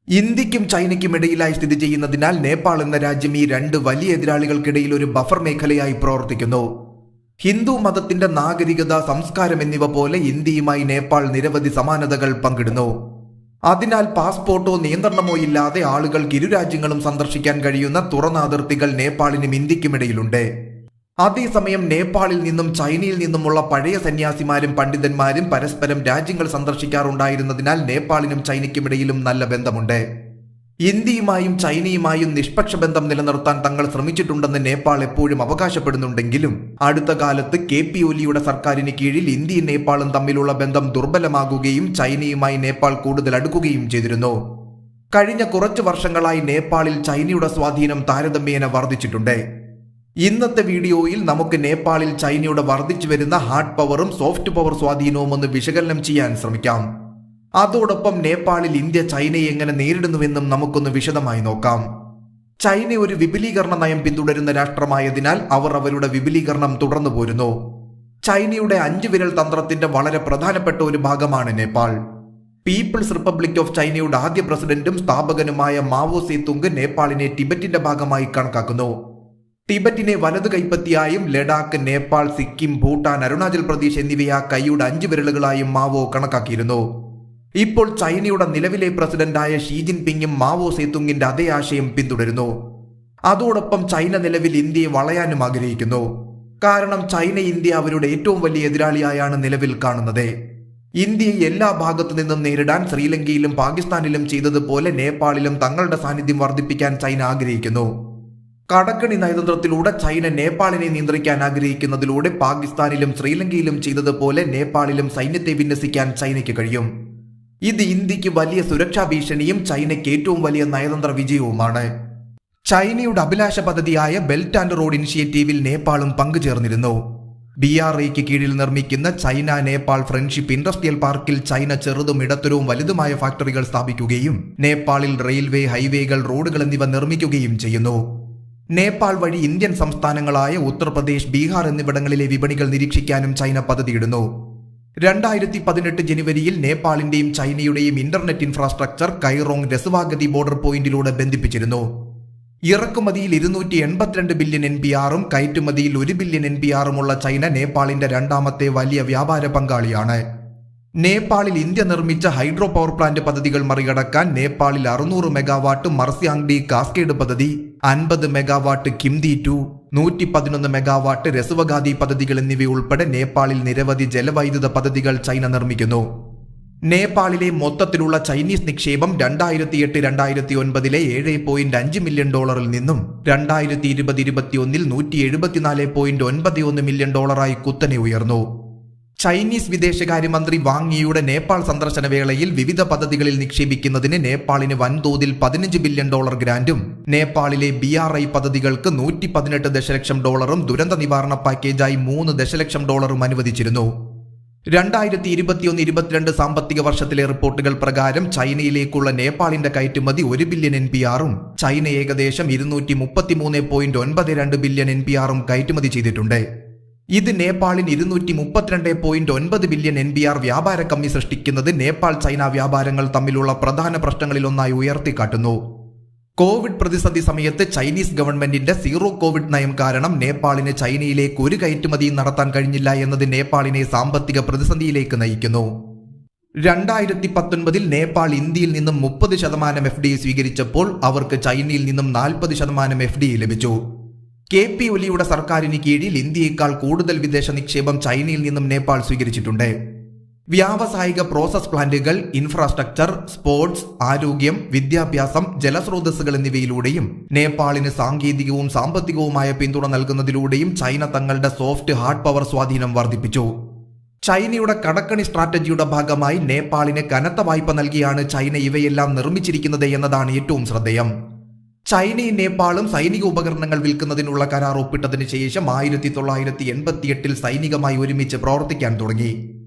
ഇന്ത്യക്കും ചൈനയ്ക്കും ഇടയിലായി സ്ഥിതി ചെയ്യുന്നതിനാൽ നേപ്പാൾ എന്ന രാജ്യം ഈ രണ്ട് വലിയ എതിരാളികൾക്കിടയിൽ ഒരു ബഫർ മേഖലയായി പ്രവർത്തിക്കുന്നു. ഹിന്ദു മതത്തിന്റെ നാഗരികത, സംസ്കാരം എന്നിവ പോലെ ഇന്ത്യയുമായി നേപ്പാൾ നിരവധി സമാനതകൾ പങ്കിടുന്നു. അതിനാൽ പാസ്പോർട്ടോ നിയന്ത്രണമോ ഇല്ലാതെ ആളുകൾക്ക് ഇരു രാജ്യങ്ങളും സന്ദർശിക്കാൻ കഴിയുന്ന തുറന്ന അതിർത്തികൾ നേപ്പാളിനും ഇന്ത്യക്കുമിടയിലുണ്ട്. അതേസമയം നേപ്പാളിൽ നിന്നും ചൈനയിൽ നിന്നുമുള്ള പഴയ സന്യാസിമാരും പണ്ഡിതന്മാരും പരസ്പരം രാജ്യങ്ങൾ സന്ദർശിക്കാറുണ്ടായിരുന്നതിനാൽ നേപ്പാളിനും ചൈനയ്ക്കുമിടയിലും നല്ല ബന്ധമുണ്ട്. ഇന്ത്യയുമായും ചൈനയുമായും നിഷ്പക്ഷ ബന്ധം നിലനിർത്താൻ തങ്ങൾ ശ്രമിച്ചിട്ടുണ്ടെന്ന് നേപ്പാൾ എപ്പോഴും അവകാശപ്പെടുന്നുണ്ടെങ്കിലും അടുത്ത കാലത്ത് KP ഒലിയുടെ സർക്കാരിന് കീഴിൽ ഇന്ത്യയും നേപ്പാളും തമ്മിലുള്ള ബന്ധം ദുർബലമാകുകയും ചൈനയുമായി നേപ്പാൾ കൂടുതൽ അടുക്കുകയും ചെയ്തിരുന്നു. കഴിഞ്ഞ കുറച്ചു വർഷങ്ങളായി നേപ്പാളിൽ ചൈനയുടെ സ്വാധീനം താരതമ്യേന വർദ്ധിച്ചിട്ടുണ്ട്. ഇന്നത്തെ വീഡിയോയിൽ നമുക്ക് നേപ്പാളിൽ ചൈനയുടെ വർദ്ധിച്ചു വരുന്ന ഹാർഡ് പവറും സോഫ്റ്റ് പവർ സ്വാധീനവും ഒന്ന് വിശകലനം ചെയ്യാൻ ശ്രമിക്കാം. അതോടൊപ്പം നേപ്പാളിൽ ഇന്ത്യ ചൈനയെ എങ്ങനെ നേരിടുന്നുവെന്നും നമുക്കൊന്ന് വിശദമായി നോക്കാം. ചൈന ഒരു വിപുലീകരണ നയം പിന്തുടരുന്ന രാഷ്ട്രമായതിനാൽ അവർ അവരുടെ വിപുലീകരണം തുടർന്നു പോരുന്നു. ചൈനയുടെ 5 വിരൽ തന്ത്രത്തിന്റെ വളരെ പ്രധാനപ്പെട്ട ഒരു ഭാഗമാണ് നേപ്പാൾ. പീപ്പിൾസ് റിപ്പബ്ലിക് ഓഫ് ചൈനയുടെ ആദ്യ പ്രസിഡന്റും സ്ഥാപകനുമായ മാവോ സേതുങ് നേപ്പാളിനെ ടിബറ്റിന്റെ ഭാഗമായി കണക്കാക്കുന്നു. ടിബറ്റിനെ വലതു കൈപ്പത്തിയായും ലഡാക്ക്, നേപ്പാൾ, സിക്കിം, ഭൂട്ടാൻ, അരുണാചൽ പ്രദേശ് എന്നിവയെ കൈയുടെ 5 വിരലുകളായും മാവോ കണക്കാക്കിയിരുന്നു. ഇപ്പോൾ ചൈനയുടെ നിലവിലെ പ്രസിഡന്റായ ഷീ ജിൻപിങ്ങും മാവോ സേതുങ്ങിന്റെ അതേ ആശയം പിന്തുടരുന്നു. അതോടൊപ്പം ചൈന നിലവിൽ ഇന്ത്യയെ വളയാനും ആഗ്രഹിക്കുന്നു. കാരണം ചൈന ഇന്ത്യ അവരുടെ ഏറ്റവും വലിയ എതിരാളിയായാണ് നിലവിൽ കാണുന്നത്. ഇന്ത്യയെ എല്ലാ ഭാഗത്തു നിന്നും നേരിടാൻ ശ്രീലങ്കയിലും പാകിസ്ഥാനിലും ചെയ്തതുപോലെ നേപ്പാളിലും തങ്ങളുടെ സാന്നിധ്യം വർദ്ധിപ്പിക്കാൻ ചൈന ആഗ്രഹിക്കുന്നു. കടക്കണി നയതന്ത്രത്തിലൂടെ ചൈന നേപ്പാളിനെ നിയന്ത്രിക്കാൻ ആഗ്രഹിക്കുന്നതിലൂടെ പാകിസ്ഥാനിലും ശ്രീലങ്കയിലും ചെയ്തതുപോലെ നേപ്പാളിലും സൈന്യത്തെ വിന്യസിക്കാൻ ചൈനയ്ക്ക് കഴിയും. ഇത് ഇന്ത്യക്ക് വലിയ സുരക്ഷാ ഭീഷണിയും ചൈനയ്ക്ക് ഏറ്റവും വലിയ നയതന്ത്ര വിജയവുമാണ്. ചൈനയുടെ അഭിലാഷ പദ്ധതിയായ ബെൽറ്റ് ആൻഡ് റോഡ് ഇനിഷ്യേറ്റീവിൽ നേപ്പാളും പങ്കുചേർന്നിരുന്നു. BRIക്ക് കീഴിൽ നിർമ്മിക്കുന്ന ചൈന നേപ്പാൾ ഫ്രണ്ട്ഷിപ്പ് ഇൻഡസ്ട്രിയൽ പാർക്കിൽ ചൈന ചെറുതും ഇടത്തരവും വലുതുമായ ഫാക്ടറികൾ സ്ഥാപിക്കുകയും നേപ്പാളിൽ റെയിൽവേ, ഹൈവേകൾ, റോഡുകൾ എന്നിവ നിർമ്മിക്കുകയും ചെയ്യുന്നു. നേപ്പാൾ വഴി ഇന്ത്യൻ സംസ്ഥാനങ്ങളായ ഉത്തർപ്രദേശ്, ബീഹാർ എന്നിവിടങ്ങളിലെ വിപണികൾ നിരീക്ഷിക്കാനും ചൈന പദ്ധതിയിടുന്നു. 2018 ജനുവരിയിൽ നേപ്പാളിന്റെയും ചൈനയുടെയും ഇന്റർനെറ്റ് ഇൻഫ്രാസ്ട്രക്ചർ കൈറോങ് രസുവാഗതി ബോർഡർ പോയിന്റിലൂടെ ബന്ധിപ്പിച്ചിരുന്നു. ഇറക്കുമതിയിൽ 282 ബില്യൺ NPR-ഉം കയറ്റുമതിയിൽ 1 ബില്യൺ NPR-ഉമുള്ള ചൈന നേപ്പാളിന്റെ രണ്ടാമത്തെ വലിയ വ്യാപാര പങ്കാളിയാണ്. നേപ്പാളിൽ ഇന്ത്യ നിർമ്മിച്ച ഹൈഡ്രോ പവർ പ്ലാന്റ് പദ്ധതികൾ മറികടക്കാൻ നേപ്പാളിൽ 600 മെഗാവാട്ട് മർസ്യാങ്ഡി കാസ്കേഡ് പദ്ധതി, 50 മെഗാവാട്ട് കിംതി 2, 111 മെഗാവാട്ട് രസുവഗാദി പദ്ധതികൾ എന്നിവയുൾപ്പെടെ നേപ്പാളിൽ നിരവധി ജലവൈദ്യുത പദ്ധതികൾ ചൈന നിർമ്മിക്കുന്നു. നേപ്പാളിലെ മൊത്തത്തിലുള്ള ചൈനീസ് നിക്ഷേപം 2008-2009 $7.5 മില്യൺ നിന്നും 2020-21 $174.91 മില്യൺ കുത്തനെ ഉയർന്നു. ചൈനീസ് വിദേശകാര്യമന്ത്രി വാങ് യിയുടെ നേപ്പാൾ സന്ദർശന വേളയിൽ വിവിധ പദ്ധതികളിൽ നിക്ഷേപിക്കുന്നതിന് നേപ്പാളിന് വൻതോതിൽ $15 ബില്യൺ ഗ്രാന്റും നേപ്പാളിലെ BRI പദ്ധതികൾക്ക് $118 ദശലക്ഷം ദുരന്ത നിവാരണ പാക്കേജായി $3 ദശലക്ഷം അനുവദിച്ചിരുന്നു. 2021-22 സാമ്പത്തിക വർഷത്തിലെ റിപ്പോർട്ടുകൾ പ്രകാരം ചൈനയിലേക്കുള്ള നേപ്പാളിന്റെ കയറ്റുമതി 1 ബില്യൺ NPR-ഉം ചൈന ഏകദേശം 233.92 ബില്യൺ NPR-ഉം കയറ്റുമതി ചെയ്തിട്ടുണ്ട്. ഇത് നേപ്പാളിന് 232.9 ബില്യൺ NPR വ്യാപാര കമ്മി സൃഷ്ടിക്കുന്നത് നേപ്പാൾ ചൈന വ്യാപാരങ്ങൾ തമ്മിലുള്ള പ്രധാന പ്രശ്നങ്ങളിലൊന്നായി ഉയർത്തിക്കാട്ടുന്നു. കോവിഡ് പ്രതിസന്ധി സമയത്ത് ചൈനീസ് ഗവൺമെന്റിന്റെ സീറോ കോവിഡ് നയം കാരണം നേപ്പാളിന് ചൈനയിലേക്ക് ഒരു കയറ്റുമതിയും നടത്താൻ കഴിഞ്ഞില്ല എന്നത് നേപ്പാളിനെ സാമ്പത്തിക പ്രതിസന്ധിയിലേക്ക് നയിക്കുന്നു. 2019 നേപ്പാൾ ഇന്ത്യയിൽ നിന്നും 30% FDI സ്വീകരിച്ചപ്പോൾ അവർക്ക് ചൈനയിൽ നിന്നും 40% FDI ലഭിച്ചു. KP ഒലിയുടെ സർക്കാരിന് കീഴിൽ ഇന്ത്യയേക്കാൾ കൂടുതൽ വിദേശ നിക്ഷേപം ചൈനയിൽ നിന്നും നേപ്പാൾ സ്വീകരിച്ചിട്ടുണ്ട്. വ്യാവസായിക പ്രോസസ് പ്ലാന്റുകൾ, ഇൻഫ്രാസ്ട്രക്ചർ, സ്പോർട്സ്, ആരോഗ്യം, വിദ്യാഭ്യാസം, ജലസ്രോതസ്സുകൾ എന്നിവയിലൂടെയും നേപ്പാളിന് സാങ്കേതികവും സാമ്പത്തികവുമായ പിന്തുണ നൽകുന്നതിലൂടെയും ചൈന തങ്ങളുടെ സോഫ്റ്റ് ഹാർഡ് പവർ സ്വാധീനം വർദ്ധിപ്പിച്ചു. ചൈനയുടെ കടക്കണി സ്ട്രാറ്റജിയുടെ ഭാഗമായി നേപ്പാളിന് കനത്ത വായ്പ നൽകിയാണ് ചൈന ഇവയെല്ലാം നിർമ്മിച്ചിരിക്കുന്നത് എന്നതാണ് ഏറ്റവും ശ്രദ്ധേയം. ചൈനയും നേപ്പാളും സൈനിക ഉപകരണങ്ങൾ വിൽക്കുന്നതിനുള്ള കരാർ ഒപ്പിട്ടതിന് ശേഷം 1988 സൈനികമായി ഒരുമിച്ച് പ്രവർത്തിക്കാൻ തുടങ്ങി.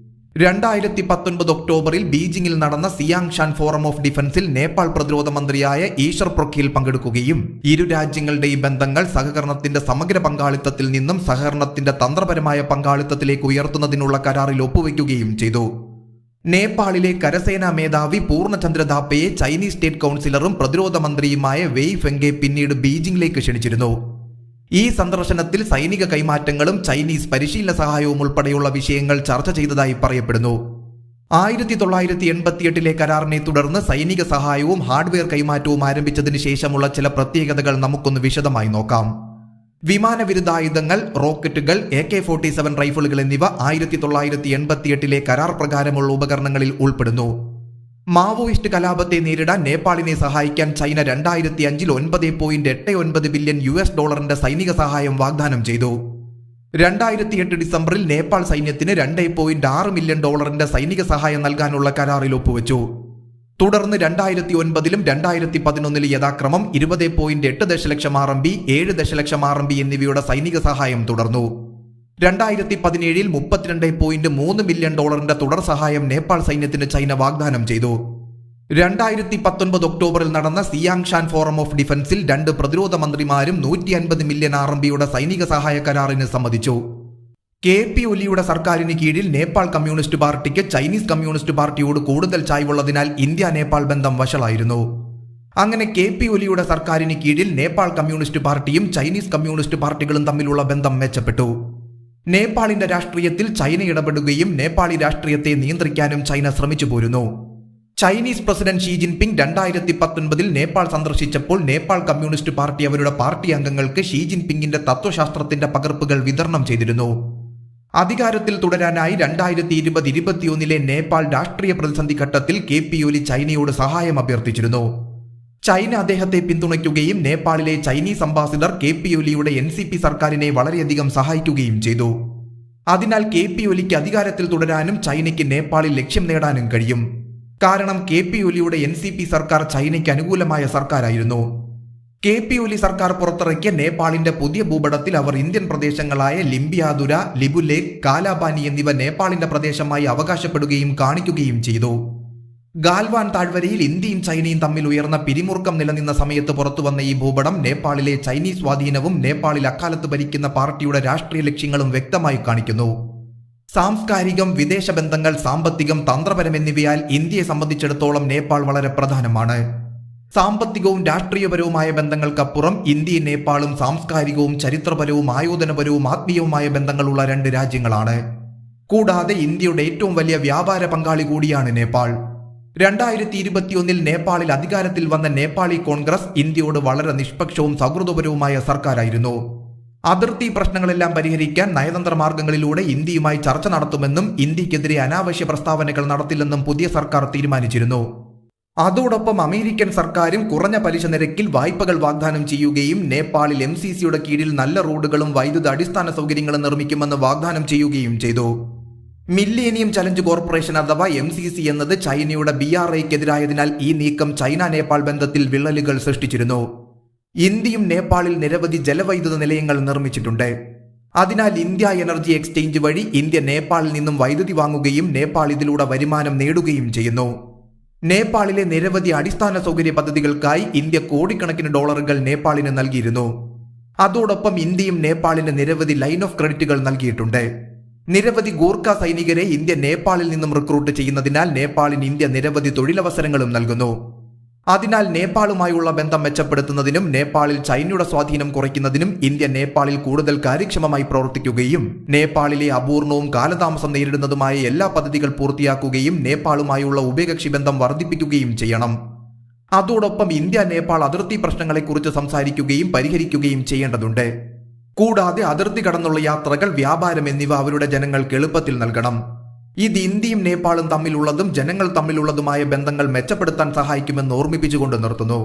2019 ഒക്ടോബറിൽ ബീജിംഗിൽ നടന്ന സിയാങ്ഷാൻ ഫോറം ഓഫ് ഡിഫൻസിൽ നേപ്പാൾ പ്രതിരോധ മന്ത്രിയായ ഈശ്വർ പ്രൊഖേൽ പങ്കെടുക്കുകയും ഇരു രാജ്യങ്ങളുടെയും ബന്ധങ്ങൾ സഹകരണത്തിന്റെ സമഗ്ര പങ്കാളിത്തത്തിൽ നിന്നും സഹകരണത്തിന്റെ തന്ത്രപരമായ പങ്കാളിത്തത്തിലേക്ക് ഉയർത്തുന്നതിനുള്ള കരാറിൽ ഒപ്പുവെക്കുകയും ചെയ്തു. നേപ്പാളിലെ കരസേനാ മേധാവി പൂർണ്ണചന്ദ്ര ഥാപ്പയെ ചൈനീസ് സ്റ്റേറ്റ് കൗൺസിലറും പ്രതിരോധ മന്ത്രിയുമായ വെയ് ഫെങ്കെ പിന്നീട് ബീജിംഗിലേക്ക് ക്ഷണിച്ചിരുന്നു. ഈ സന്ദർശനത്തിൽ സൈനിക കൈമാറ്റങ്ങളും ചൈനീസ് പരിശീലന സഹായവും ഉൾപ്പെടെയുള്ള വിഷയങ്ങൾ ചർച്ച ചെയ്തതായി പറയപ്പെടുന്നു. 1988 കരാറിനെ തുടർന്ന് സൈനിക സഹായവും ഹാർഡ്വെയർ കൈമാറ്റവും ആരംഭിച്ചതിന് ശേഷമുള്ള ചില പ്രത്യേകതകൾ നമുക്കൊന്ന് വിശദമായി നോക്കാം. വിമാനവിരുദ്ധായുധങ്ങൾ, റോക്കറ്റുകൾ, AK-47 റൈഫിളുകൾ എന്നിവ 1988 കരാർ പ്രകാരമുള്ള ഉപകരണങ്ങളിൽ ഉൾപ്പെടുന്നു. മാവോയിസ്റ്റ് കലാപത്തെ നേരിടാൻ നേപ്പാളിനെ സഹായിക്കാൻ ചൈന 2005 $9.89 ബില്യൺ സൈനിക സഹായം വാഗ്ദാനം ചെയ്തു. 2008 ഡിസംബറിൽ നേപ്പാൾ സൈന്യത്തിന് $2.6 മില്യൺ സൈനിക സഹായം നൽകാനുള്ള കരാറിൽ ഒപ്പുവെച്ചു. തുടർന്ന് 2009 2011 യഥാക്രമം 20.8 ദശലക്ഷം RMB, 7 ദശലക്ഷം RMB എന്നിവയുടെ സൈനിക സഹായം തുടർന്നു. 2017 $32.3 മില്യൺ തുടർ സഹായം നേപ്പാൾ സൈന്യത്തിന് ചൈന വാഗ്ദാനം ചെയ്തു. 2019 ഒക്ടോബറിൽ നടന്ന സിയാങ്ഷാൻ ഫോറം ഓഫ് ഡിഫൻസിൽ 2 പ്രതിരോധ മന്ത്രിമാരും 150 മില്യൺ RMB സൈനിക സഹായ കരാറിന് സമ്മതിച്ചു. KP ഒലിയുടെ സർക്കാരിന് കീഴിൽ നേപ്പാൾ കമ്മ്യൂണിസ്റ്റ് പാർട്ടിക്ക് ചൈനീസ് കമ്മ്യൂണിസ്റ്റ് പാർട്ടിയോട് കൂടുതൽ ചായ്വുള്ളതിനാൽ ഇന്ത്യ നേപ്പാൾ ബന്ധം വഷളായിരുന്നു. അങ്ങനെ KP ഒലിയുടെ സർക്കാരിന് കീഴിൽ നേപ്പാൾ കമ്മ്യൂണിസ്റ്റ് പാർട്ടിയും ചൈനീസ് കമ്മ്യൂണിസ്റ്റ് പാർട്ടികളും തമ്മിലുള്ള ബന്ധം മെച്ചപ്പെട്ടു. നേപ്പാളിന്റെ രാഷ്ട്രീയത്തിൽ ചൈന ഇടപെടുകയും നേപ്പാളി രാഷ്ട്രീയത്തെ നിയന്ത്രിക്കാനും ചൈന ശ്രമിച്ചു പോരുന്നു. Chinese president Xi Jinping 2019 Nepal സന്ദർശിച്ചപ്പോൾ നേപ്പാൾ കമ്മ്യൂണിസ്റ്റ് പാർട്ടി അവരുടെ പാർട്ടി അംഗങ്ങൾക്ക് ഷീ ജിൻപിങ്ങിന്റെ തത്വശാസ്ത്രത്തിന്റെ പകർപ്പുകൾ വിതരണം ചെയ്തിരുന്നു. അധികാരത്തിൽ തുടരാനായി 2020-21 നേപ്പാൾ രാഷ്ട്രീയ പ്രതിസന്ധി ഘട്ടത്തിൽ KP ഒലി ചൈനയോട് സഹായം അഭ്യർത്ഥിച്ചിരുന്നു. ചൈന അദ്ദേഹത്തെ പിന്തുണയ്ക്കുകയും നേപ്പാളിലെ ചൈനീസ് അംബാസിഡർ KP ഒലിയുടെ NCP സർക്കാരിനെ വളരെയധികം സഹായിക്കുകയും ചെയ്തു. അതിനാൽ KP ഒലിക്ക് അധികാരത്തിൽ തുടരാനും ചൈനയ്ക്ക് നേപ്പാളിൽ ലക്ഷ്യം നേടാനും കഴിയും. കാരണം KP ഒലിയുടെ NCP സർക്കാർ ചൈനയ്ക്ക് അനുകൂലമായ സർക്കാരായിരുന്നു. KP ഒലി സർക്കാർ പുറത്തിറക്കിയ നേപ്പാളിന്റെ പുതിയ ഭൂപടത്തിൽ അവർ ഇന്ത്യൻ പ്രദേശങ്ങളായ ലിംബിയാതുര, ലിബുലേഖ്, കാലാപാനി എന്നിവ നേപ്പാളിന്റെ പ്രദേശമായി അവകാശപ്പെടുകയും കാണിക്കുകയും ചെയ്തു. ഗാൽവാൻ താഴ്വരയിൽ ഇന്ത്യയും ചൈനയും തമ്മിൽ ഉയർന്ന പിരിമുറുക്കം നിലനിന്ന സമയത്ത് പുറത്തുവന്ന ഈ ഭൂപടം നേപ്പാളിലെ ചൈനീസ് സ്വാധീനവും നേപ്പാളിൽ അക്കാലത്ത് ഭരിക്കുന്ന പാർട്ടിയുടെ രാഷ്ട്രീയ ലക്ഷ്യങ്ങളും വ്യക്തമായി കാണിക്കുന്നു. സാംസ്കാരികം, വിദേശ ബന്ധങ്ങൾ, സാമ്പത്തികം, തന്ത്രപരം എന്നിവയാൽ ഇന്ത്യയെ സംബന്ധിച്ചിടത്തോളം നേപ്പാൾ വളരെ പ്രധാനമാണ്. സാമ്പത്തികവും രാഷ്ട്രീയപരവുമായ ബന്ധങ്ങൾക്കപ്പുറം ഇന്ത്യയും നേപ്പാളും സാംസ്കാരികവും ചരിത്രപരവും ആയോധനപരവും ആത്മീയവുമായ ബന്ധങ്ങളുള്ള 2 രാജ്യങ്ങളാണ്. കൂടാതെ ഇന്ത്യയുടെ ഏറ്റവും വലിയ വ്യാപാര പങ്കാളി കൂടിയാണ് നേപ്പാൾ. 2021 നേപ്പാളിൽ അധികാരത്തിൽ വന്ന നേപ്പാളി കോൺഗ്രസ് ഇന്ത്യയോട് വളരെ നിഷ്പക്ഷവും സൗഹൃദപരവുമായ സർക്കാരായിരുന്നു. അതിർത്തി പ്രശ്നങ്ങളെല്ലാം പരിഹരിക്കാൻ നയതന്ത്ര മാർഗങ്ങളിലൂടെ ഇന്ത്യയുമായി ചർച്ച നടത്തുമെന്നും ഇന്ത്യക്കെതിരെ അനാവശ്യ പ്രസ്താവനകൾ നടത്തില്ലെന്നും പുതിയ സർക്കാർ തീരുമാനിച്ചിരുന്നു. അതോടൊപ്പം അമേരിക്കൻ സർക്കാരും കുറഞ്ഞ പലിശ നിരക്കിൽ വായ്പകൾ വാഗ്ദാനം ചെയ്യുകയും നേപ്പാളിൽ MCCയുടെ കീഴിൽ നല്ല റോഡുകളും വൈദ്യുത അടിസ്ഥാന സൗകര്യങ്ങളും നിർമ്മിക്കുമെന്ന് വാഗ്ദാനം ചെയ്യുകയും ചെയ്തു. മില്ലേനിയം ചലഞ്ച് കോർപ്പറേഷൻ അഥവാ MCC എന്നത് ചൈനയുടെ BRIക്കെതിരായതിനാൽ ഈ നീക്കം ചൈന നേപ്പാൾ ബന്ധത്തിൽ വിള്ളലുകൾ സൃഷ്ടിച്ചിരുന്നു. ഇന്ത്യയും നേപ്പാളിൽ നിരവധി ജലവൈദ്യുത നിലയങ്ങൾ നിർമ്മിച്ചിട്ടുണ്ട്. അതിനാൽ ഇന്ത്യ എനർജി എക്സ്ചേഞ്ച് വഴി ഇന്ത്യ നേപ്പാളിൽ നിന്നും വൈദ്യുതി വാങ്ങുകയും നേപ്പാൾ ഇതിലൂടെ വരുമാനം നേടുകയും ചെയ്യുന്നു. നേപ്പാളിലെ നിരവധി അടിസ്ഥാന സൗകര്യ പദ്ധതികൾക്കായി ഇന്ത്യ കോടിക്കണക്കിന് ഡോളറുകൾ നേപ്പാളിന് നൽകിയിരുന്നു. അതോടൊപ്പം ഇന്ത്യയും നേപ്പാളിന് നിരവധി ലൈൻ ഓഫ് ക്രെഡിറ്റുകൾ നൽകിയിട്ടുണ്ട്. നിരവധി ഗൂർഖ സൈനികരെ ഇന്ത്യ നേപ്പാളിൽ നിന്നും റിക്രൂട്ട് ചെയ്യുന്നതിനാൽ നേപ്പാളിന് ഇന്ത്യ നിരവധി തൊഴിലവസരങ്ങളും നൽകുന്നു. അതിനാൽ നേപ്പാളുമായുള്ള ബന്ധം മെച്ചപ്പെടുത്തുന്നതിനും നേപ്പാളിൽ ചൈനയുടെ സ്വാധീനം കുറയ്ക്കുന്നതിനും ഇന്ത്യ നേപ്പാളിൽ കൂടുതൽ കാര്യക്ഷമമായി പ്രവർത്തിക്കുകയും നേപ്പാളിലെ അപൂർണവും കാലതാമസം നേരിടുന്നതുമായ എല്ലാ പദ്ധതികൾ പൂർത്തിയാക്കുകയും നേപ്പാളുമായുള്ള ഉഭയകക്ഷി ബന്ധം വർദ്ധിപ്പിക്കുകയും ചെയ്യണം. അതോടൊപ്പം ഇന്ത്യ നേപ്പാൾ അതിർത്തി പ്രശ്നങ്ങളെക്കുറിച്ച് സംസാരിക്കുകയും പരിഹരിക്കുകയും ചെയ്യേണ്ടതുണ്ട്. കൂടാതെ അതിർത്തി കടന്നുള്ള യാത്രകൾ, വ്യാപാരം എന്നിവ അവരുടെ ജനങ്ങൾക്ക് എളുപ്പത്തിൽ നൽകണം. ഇത് ഇന്ത്യയും നേപ്പാളും തമ്മിലുള്ളതും ജനങ്ങൾ തമ്മിലുള്ളതുമായ ബന്ധങ്ങൾ മെച്ചപ്പെടുത്താൻ സഹായിക്കുമെന്ന് ഓർമ്മിപ്പിച്ചുകൊണ്ട് നിർത്തുന്നു.